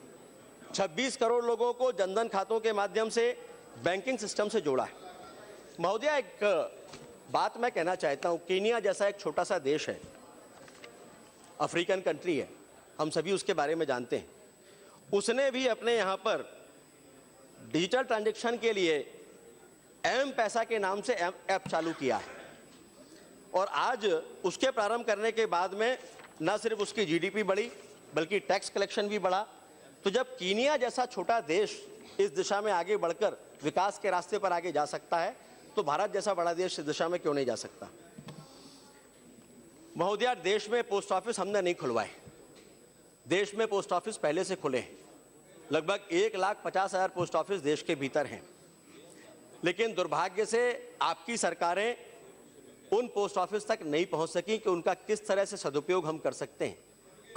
26 करोड़ लोगों को जनधन खातों के माध्यम से बैंकिंग सिस्टम से जोड़ा है। महोदया, एक बात मैं कहना चाहता हूं, केनिया जैसा एक छोटा सा देश है, अफ्रीकन कंट्री है, हम सभी उसके बारे में जानते हैं। उसने भी अपने यहाँ पर डिजिटल ट्रांजैक्शन के लिए एम पैसा के नाम से ऐप चालू किया है और आज उसके प्रारंभ करने के बाद में न सिर्फ उसकी जीडीपी बढ़ी बल्कि टैक्स कलेक्शन भी बढ़ा। तो जब कीनिया जैसा छोटा देश इस दिशा में आगे बढ़कर विकास के रास्ते पर आगे जा सकता है तो भारत जैसा बड़ा देश इस दिशा में क्यों नहीं जा सकता? महोदया, देश में पोस्ट ऑफिस हमने नहीं खुलवाए। देश में पोस्ट ऑफिस पहले से खुले हैं। लगभग 1,50,000 पोस्ट ऑफिस देश के भीतर हैं, लेकिन दुर्भाग्य से आपकी सरकारें उन पोस्ट ऑफिस तक नहीं पहुंच सकी कि उनका किस तरह से सदुपयोग हम कर सकते हैं।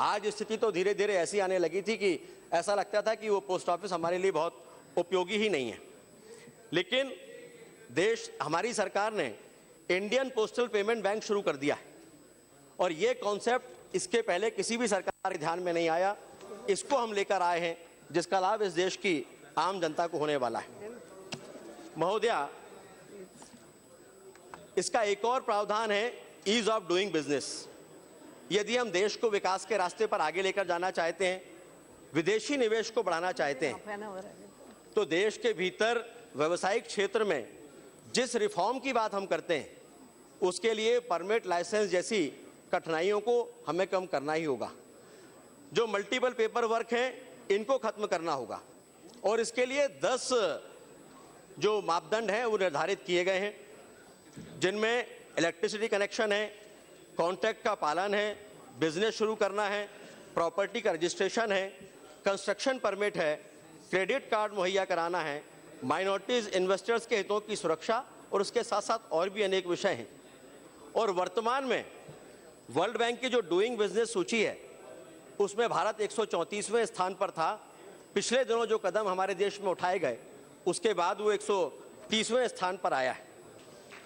आज स्थिति तो धीरे धीरे ऐसी आने लगी थी कि ऐसा लगता था कि वो पोस्ट ऑफिस हमारे लिए बहुत उपयोगी ही नहीं है। लेकिन हमारी सरकार ने इंडियन पोस्टल पेमेंट बैंक शुरू कर दिया है और ये कॉन्सेप्ट इसके पहले किसी भी सरकार के ध्यान में नहीं आया। इसको हम लेकर आए हैं, जिसका लाभ इस देश की आम जनता को होने वाला है। महोदया, इसका एक और प्रावधान है ईज ऑफ डूइंग बिजनेस। यदि हम देश को विकास के रास्ते पर आगे लेकर जाना चाहते हैं, विदेशी निवेश को बढ़ाना चाहते हैं, तो देश के भीतर व्यावसायिक क्षेत्र में जिस रिफॉर्म की बात हम करते हैं, उसके लिए परमिट, लाइसेंस जैसी कठिनाइयों को हमें कम करना ही होगा। जो मल्टीपल पेपर वर्क है, इनको खत्म करना होगा और इसके लिए 10 जो मापदंड हैं वो निर्धारित किए गए हैं, जिनमें इलेक्ट्रिसिटी कनेक्शन है, कॉन्ट्रैक्ट का पालन है, बिजनेस शुरू करना है, प्रॉपर्टी का रजिस्ट्रेशन है, कंस्ट्रक्शन परमिट है, क्रेडिट कार्ड मुहैया कराना है, माइनॉरिटीज इन्वेस्टर्स के हितों की सुरक्षा और उसके साथ साथ और भी अनेक विषय हैं। और वर्तमान में वर्ल्ड बैंक की जो डूइंग बिजनेस सूची है, उसमें भारत 134वें स्थान पर था। पिछले दिनों जो कदम हमारे देश में उठाए गए, उसके बाद वो 130वें स्थान पर आया है।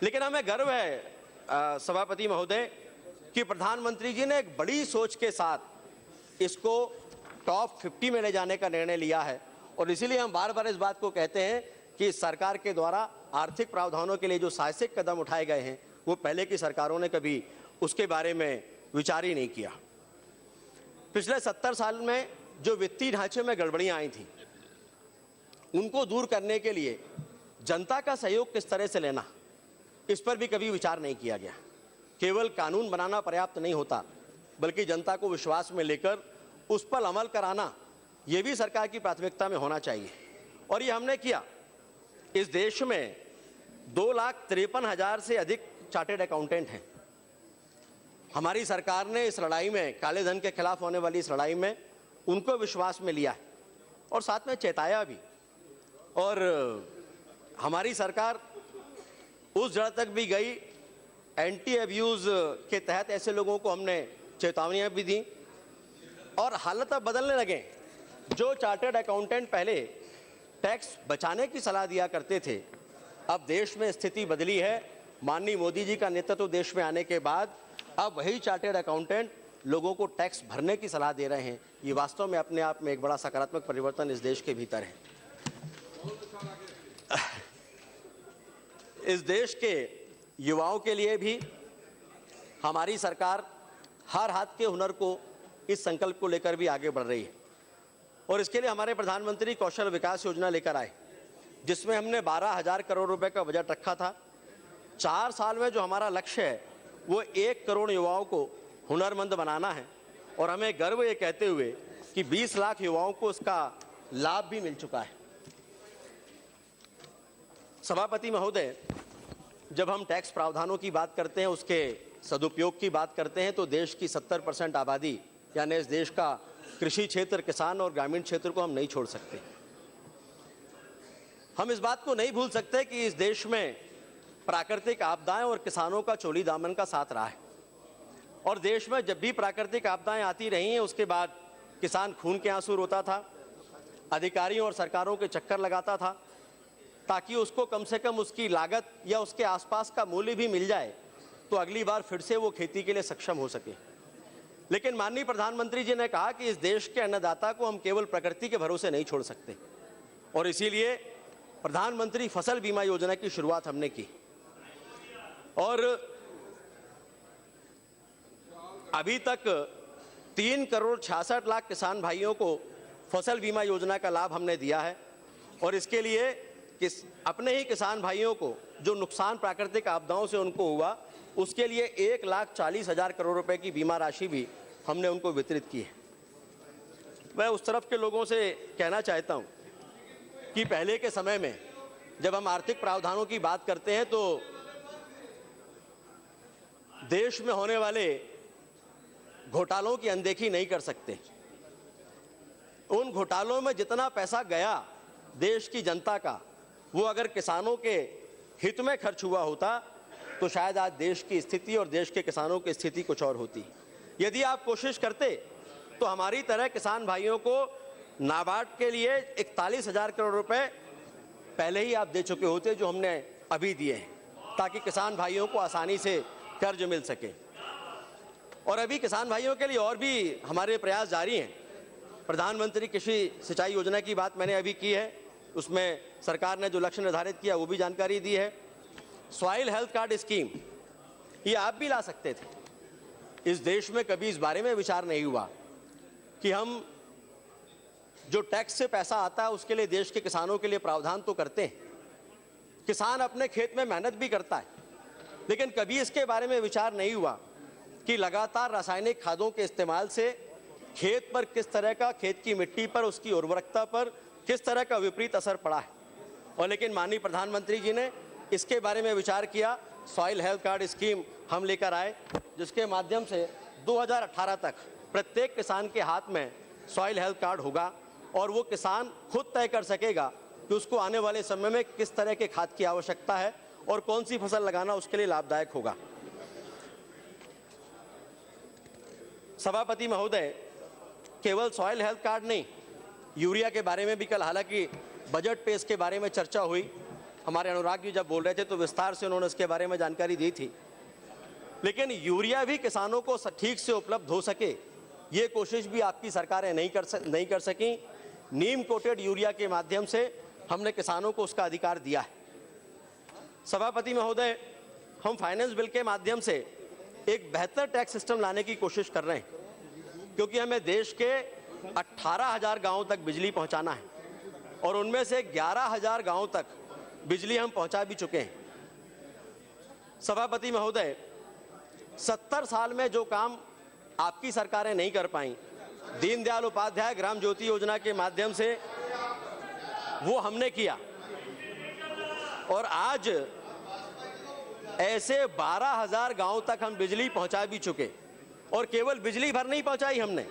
लेकिन हमें गर्व है सभापति महोदय कि प्रधानमंत्री जी ने एक बड़ी सोच के साथ इसको टॉप 50 में ले जाने का निर्णय लिया है और इसीलिए हम बार बार इस बात को कहते हैं कि सरकार के द्वारा आर्थिक प्रावधानों के लिए जो साहसिक कदम उठाए गए हैं, वो पहले की सरकारों ने कभी उसके बारे में विचार ही नहीं किया। पिछले 70 साल में जो वित्तीय ढांचे में गड़बड़ियां आई थी, उनको दूर करने के लिए जनता का सहयोग किस तरह से लेना, इस पर भी कभी विचार नहीं किया गया। केवल कानून बनाना पर्याप्त नहीं होता, बल्कि जनता को विश्वास में लेकर उस पर अमल कराना, यह भी सरकार की प्राथमिकता में होना चाहिए और ये हमने किया। इस देश में 2,53,000 से अधिक चार्टेड अकाउंटेंट हैं। हमारी सरकार ने इस लड़ाई में, काले धन के खिलाफ होने वाली इस लड़ाई में, उनको विश्वास में लिया है और साथ में चेताया भी। और हमारी सरकार उस जड़ तक भी गई, एंटी अब्यूज के तहत ऐसे लोगों को हमने चेतावनियां भी दी और हालत अब बदलने लगे। जो चार्टर्ड अकाउंटेंट पहले टैक्स बचाने की सलाह दिया करते थे, अब देश में स्थिति बदली है। माननीय मोदी जी का नेतृत्व देश में आने के बाद अब वही चार्टर्ड अकाउंटेंट लोगों को टैक्स भरने की सलाह दे रहे हैं। ये वास्तव में अपने आप में एक बड़ा सकारात्मक परिवर्तन इस देश के भीतर है। इस देश के युवाओं के लिए भी हमारी सरकार हर हाथ के हुनर को, इस संकल्प को लेकर भी आगे बढ़ रही है और इसके लिए हमारे प्रधानमंत्री कौशल विकास योजना लेकर आए, जिसमें हमने 12,000 करोड़ रुपए का बजट रखा था। 4 साल में जो हमारा लक्ष्य है, वो 1 करोड़ युवाओं को हुनरमंद बनाना है और हमें गर्व ये कहते हुए कि 20 लाख युवाओं को इसका लाभ भी मिल चुका है। सभापति महोदय, जब हम टैक्स प्रावधानों की बात करते हैं, उसके सदुपयोग की बात करते हैं, तो देश की 70% आबादी, यानी इस देश का कृषि क्षेत्र, किसान और ग्रामीण क्षेत्र को हम नहीं छोड़ सकते। हम इस बात को नहीं भूल सकते कि इस देश में प्राकृतिक आपदाएं और किसानों का चोली दामन का साथ रहा है और देश में जब भी प्राकृतिक आपदाएं आती रही हैं, उसके बाद किसान खून के आंसू रोता था, अधिकारियों और सरकारों के चक्कर लगाता था ताकि उसको कम से कम उसकी लागत या उसके आसपास का मूल्य भी मिल जाए तो अगली बार फिर से वो खेती के लिए सक्षम हो सके। लेकिन माननीय प्रधानमंत्री जी ने कहा कि इस देश के अन्नदाता को हम केवल प्रकृति के भरोसे नहीं छोड़ सकते और इसीलिए प्रधानमंत्री फसल बीमा योजना की शुरुआत हमने की और अभी तक 3 करोड़ 66 लाख किसान भाइयों को फसल बीमा योजना का लाभ हमने दिया है और इसके लिए अपने ही किसान भाइयों को जो नुकसान प्राकृतिक आपदाओं से उनको हुआ, उसके लिए 1,40,000 करोड़ रुपए की बीमा राशि भी हमने उनको वितरित की है। मैं उस तरफ के लोगों से कहना चाहता हूं कि पहले के समय में जब हम आर्थिक प्रावधानों की बात करते हैं तो देश में होने वाले घोटालों की अनदेखी नहीं कर सकते। उन घोटालों में जितना पैसा गया देश की जनता का, वो अगर किसानों के हित में खर्च हुआ होता तो शायद आज देश की स्थिति और देश के किसानों की स्थिति कुछ और होती। यदि आप कोशिश करते तो हमारी तरह किसान भाइयों को नाबार्ड के लिए 41,000 करोड़ रुपए पहले ही आप दे चुके होते जो हमने अभी दिए हैं, ताकि किसान भाइयों को आसानी से कर्ज मिल सके। और अभी किसान भाइयों के लिए और भी हमारे प्रयास जारी हैं। प्रधानमंत्री कृषि सिंचाई योजना की बात मैंने अभी की है, उसमें सरकार ने जो लक्ष्य निर्धारित किया वो भी जानकारी दी है। सॉइल हेल्थ कार्ड स्कीम, ये आप भी ला सकते थे। इस देश में कभी इस बारे में विचार नहीं हुआ कि हम जो टैक्स से पैसा आता है उसके लिए देश के किसानों के लिए प्रावधान तो करते हैं। किसान अपने खेत में मेहनत भी करता है, लेकिन कभी इसके बारे में विचार नहीं हुआ कि लगातार रासायनिक खादों के इस्तेमाल से खेत पर किस तरह का, खेत की मिट्टी पर, उसकी उर्वरकता पर किस तरह का विपरीत असर पड़ा है। और लेकिन माननीय प्रधानमंत्री जी ने इसके बारे में विचार किया। सॉइल हेल्थ कार्ड स्कीम हम लेकर आए, जिसके माध्यम से 2018 तक प्रत्येक किसान के हाथ में सॉइल हेल्थ कार्ड होगा और वो किसान खुद तय कर सकेगा कि उसको आने वाले समय में किस तरह के खाद की आवश्यकता है और कौन सी फसल लगाना उसके लिए लाभदायक होगा। सभापति महोदय, केवल सॉइल हेल्थ कार्ड नहीं, यूरिया के बारे में भी कल हालांकि बजट पे इसके बारे में चर्चा हुई। हमारे अनुराग जी जब बोल रहे थे तो विस्तार से उन्होंने इसके बारे में जानकारी दी थी, लेकिन यूरिया भी किसानों को ठीक से उपलब्ध हो सके ये कोशिश भी आपकी सरकारें नहीं कर सकी। नीम कोटेड यूरिया के माध्यम से हमने किसानों को उसका अधिकार दिया है। सभापति महोदय, हम फाइनेंस बिल के माध्यम से एक बेहतर टैक्स सिस्टम लाने की कोशिश कर रहे हैं, क्योंकि हमें देश के 18,000 गांवों तक बिजली पहुंचाना है और उनमें से 11,000 गांवों तक बिजली हम पहुंचा भी चुके हैं। सभापति महोदय, 70 साल में जो काम आपकी सरकारें नहीं कर पाई, दीनदयाल उपाध्याय ग्राम ज्योति योजना के माध्यम से वो हमने किया और आज ऐसे 12,000 गांवों तक हम बिजली पहुंचा भी चुके। और केवल बिजली भर नहीं पहुंचाई हमने,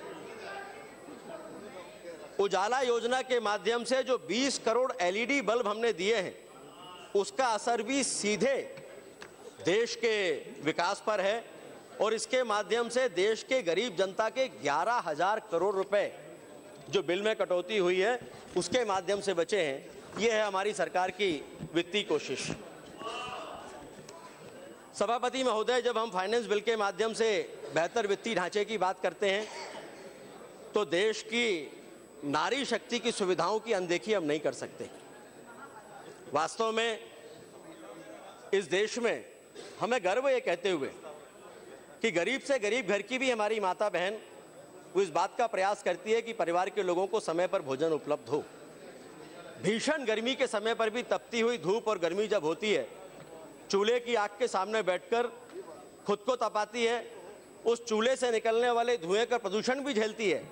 उजाला योजना के माध्यम से जो 20 करोड़ एलईडी बल्ब हमने दिए हैं उसका असर भी सीधे देश के विकास पर है और इसके माध्यम से देश के गरीब जनता के 11,000 करोड़ रुपए जो बिल में कटौती हुई है उसके माध्यम से बचे हैं। ये है हमारी सरकार की वित्तीय कोशिश। सभापति महोदय, जब हम फाइनेंस बिल के माध्यम से बेहतर वित्तीय ढांचे की बात करते हैं तो देश की नारी शक्ति की सुविधाओं की अनदेखी हम नहीं कर सकते। वास्तव में इस देश में हमें गर्व है कहते हुए कि गरीब से गरीब घर की भी हमारी माता बहन वो इस बात का प्रयास करती है कि परिवार के लोगों को समय पर भोजन उपलब्ध हो। भीषण गर्मी के समय पर भी तपती हुई धूप और गर्मी जब होती है, चूल्हे की आग के सामने बैठकर खुद को तपाती है, उस चूल्हे से निकलने वाले धुएं का प्रदूषण भी झेलती है,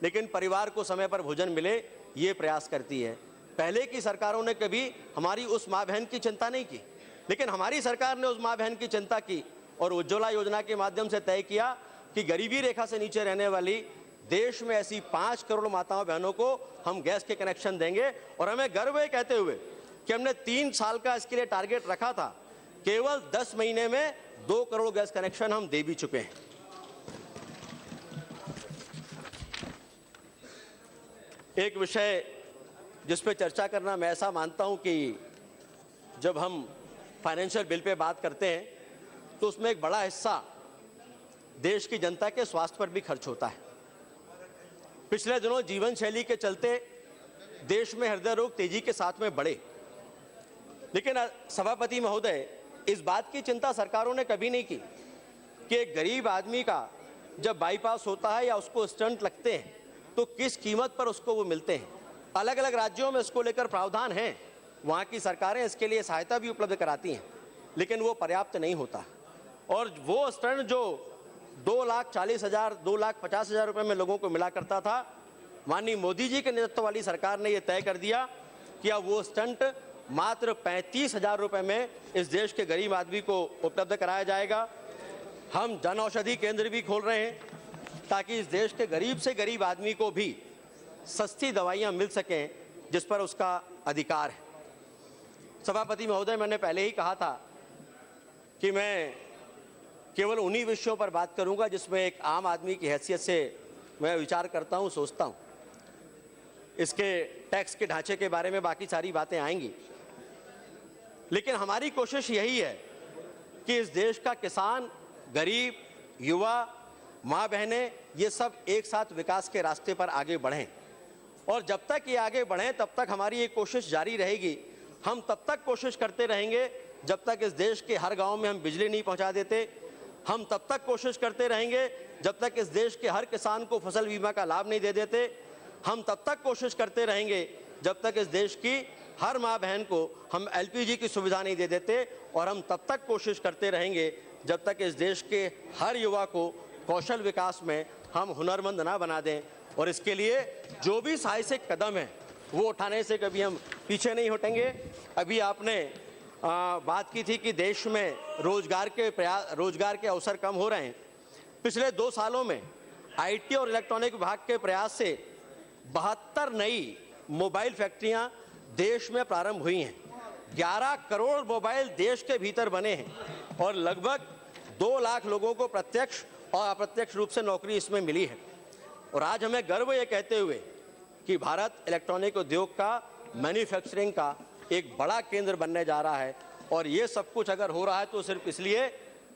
लेकिन परिवार को समय पर भोजन मिले ये प्रयास करती है। पहले की सरकारों ने कभी हमारी उस माँ बहन की चिंता नहीं की, लेकिन हमारी सरकार ने उस माँ बहन की चिंता की और उज्ज्वला योजना के माध्यम से तय किया कि गरीबी रेखा से नीचे रहने वाली देश में ऐसी 5 करोड़ माताओं बहनों को हम गैस के कनेक्शन देंगे। और हमें गर्व है कहते हुए कि हमने 3 साल का इसके लिए टारगेट रखा था, केवल 10 महीने में 2 करोड़ गैस कनेक्शन हम दे भी चुके हैं। एक विषय जिस पे चर्चा करना मैं ऐसा मानता हूं कि जब हम फाइनेंशियल बिल पे बात करते हैं तो उसमें एक बड़ा हिस्सा देश की जनता के स्वास्थ्य पर भी खर्च होता है। पिछले दिनों जीवन शैली के चलते देश में हृदय रोग तेजी के साथ में बढ़े, लेकिन सभापति महोदय, इस बात की चिंता सरकारों ने कभी नहीं की कि एक गरीब आदमी का जब बाईपास होता है या उसको स्टंट लगते हैं तो किस कीमत पर उसको वो मिलते हैं। अलग अलग राज्यों में इसको लेकर प्रावधान हैं, वहाँ की सरकारें इसके लिए सहायता भी उपलब्ध कराती हैं, लेकिन वो पर्याप्त नहीं होता। और वो स्टंट जो 2,40,000 2,50,000 रुपए में लोगों को मिला करता था, माननीय मोदी जी के नेतृत्व वाली सरकार ने ये तय कर दिया कि अब वो स्टंट मात्र 35,000 रुपए में इस देश के गरीब आदमी को उपलब्ध कराया जाएगा। हम जन औषधि केंद्र भी खोल रहे हैं ताकि इस देश के गरीब से गरीब आदमी को भी सस्ती दवाइयां मिल सकें जिस पर उसका अधिकार है। सभापति महोदय, मैंने पहले ही कहा था कि मैं केवल उन्हीं विषयों पर बात करूंगा जिसमें एक आम आदमी की हैसियत से मैं विचार करता हूँ, सोचता हूँ। इसके टैक्स के ढांचे के बारे में बाकी सारी बातें आएंगी, लेकिन हमारी कोशिश यही है कि इस देश का किसान, गरीब, युवा, माँ बहनें, ये सब एक साथ विकास के रास्ते पर आगे बढ़ें। और जब तक ये आगे बढ़ें तब तक हमारी ये कोशिश जारी रहेगी। हम तब तक कोशिश करते रहेंगे जब तक इस देश के हर गांव में हम बिजली नहीं पहुंचा देते। हम तब तक कोशिश करते रहेंगे जब तक इस देश के हर किसान को फसल बीमा का लाभ नहीं दे देते। हम तब तक कोशिश करते रहेंगे जब तक इस देश की हर माँ बहन को हम एलपीजी की सुविधा नहीं दे देते। और हम तब तक कोशिश करते रहेंगे जब तक इस देश के हर युवा को कौशल विकास में हम हुनरमंद ना बना दें। और इसके लिए जो भी साहसिक कदम है वो उठाने से कभी हम पीछे नहीं हटेंगे। अभी आपने बात की थी कि देश में रोजगार के अवसर कम हो रहे हैं। पिछले 2 सालों में आईटी और इलेक्ट्रॉनिक विभाग के प्रयास से 72 नई मोबाइल फैक्ट्रियां देश में प्रारंभ हुई हैं। 11 करोड़ मोबाइल देश के भीतर बने हैं और लगभग 2 लाख लोगों को प्रत्यक्ष और अप्रत्यक्ष रूप से नौकरी इसमें मिली है। और आज हमें गर्व ये कहते हुए कि भारत इलेक्ट्रॉनिक उद्योग का, मैन्युफैक्चरिंग का एक बड़ा केंद्र बनने जा रहा है। और ये सब कुछ अगर हो रहा है तो सिर्फ इसलिए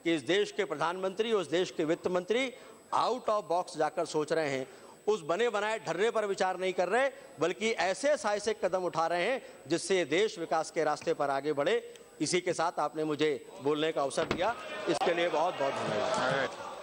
कि इस देश के प्रधानमंत्री, उस देश के वित्त मंत्री आउट ऑफ बॉक्स जाकर सोच रहे हैं, उस बने बनाए ढर्रे पर विचार नहीं कर रहे, बल्कि ऐसे साहसिक कदम उठा रहे हैं जिससे देश विकास के रास्ते पर आगे बढ़े। इसी के साथ आपने मुझे बोलने का अवसर दिया, इसके लिए बहुत बहुत धन्यवाद।